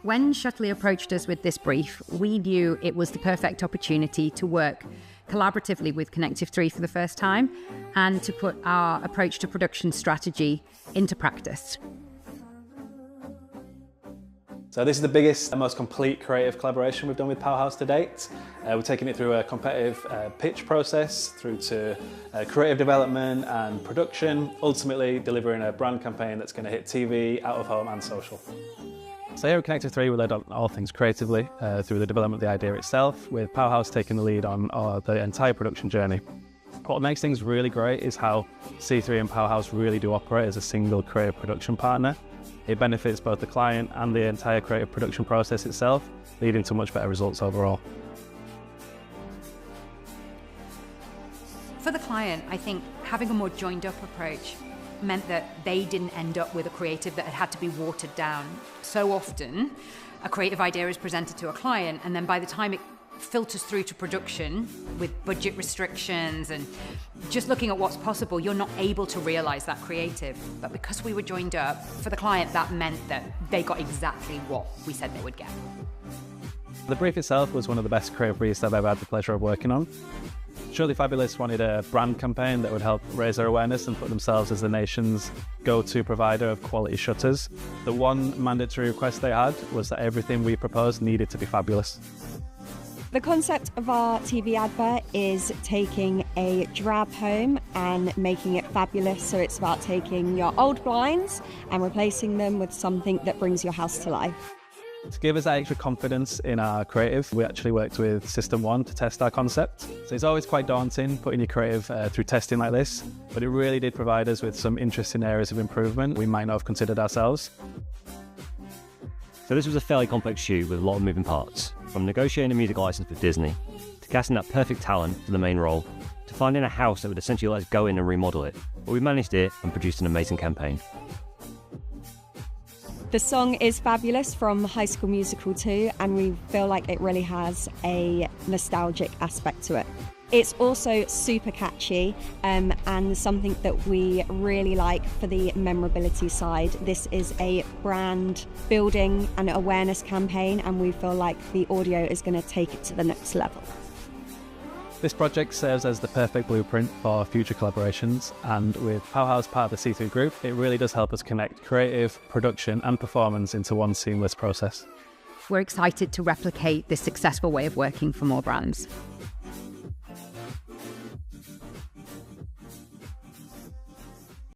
When Shutterly approached us with this brief, we knew it was the perfect opportunity to work collaboratively with Connective3 for the first time and to put our approach to production strategy into practice. So this is the biggest and most complete creative collaboration we've done with Powerhouse to date. We're taking it through a competitive pitch process, through to creative development and production, ultimately delivering a brand campaign that's going to hit TV, out of home and social. So here at Connective3 we led on all things creatively through the development of the idea itself, with Powerhouse taking the lead on the entire production journey. What makes things really great is how C3 and Powerhouse really do operate as a single creative production partner. It benefits both the client and the entire creative production process itself, leading to much better results overall. For the client, I think having a more joined up approach meant that they didn't end up with a creative that had to be watered down. So often, a creative idea is presented to a client, and then by the time it filters through to production with budget restrictions and just looking at what's possible, you're not able to realize that creative. But because we were joined up, for the client, that meant that they got exactly what we said they would get. The brief itself was one of the best creative briefs I've ever had the pleasure of working on. Shutterly Fabulous wanted a brand campaign that would help raise their awareness and put themselves as the nation's go-to provider of quality shutters. The one mandatory request they had was that everything we proposed needed to be fabulous. The concept of our TV advert is taking a drab home and making it fabulous. So it's about taking your old blinds and replacing them with something that brings your house to life. To give us that extra confidence in our creative, we actually worked with System 1 to test our concept. So it's always quite daunting putting your creative through testing like this, but it really did provide us with some interesting areas of improvement we might not have considered ourselves. So this was a fairly complex shoot with a lot of moving parts, from negotiating a music license with Disney, to casting that perfect talent for the main role, to finding a house that would essentially let us go in and remodel it. But we managed it and produced an amazing campaign. The song is fabulous from High School Musical 2, and we feel like it really has a nostalgic aspect to it. It's also super catchy and something that we really like for the memorability side. This is a brand building and awareness campaign, and we feel like the audio is going to take it to the next level. This project serves as the perfect blueprint for future collaborations, and with Powerhouse part of the C3 group, it really does help us connect creative, production and performance into one seamless process. We're excited to replicate this successful way of working for more brands.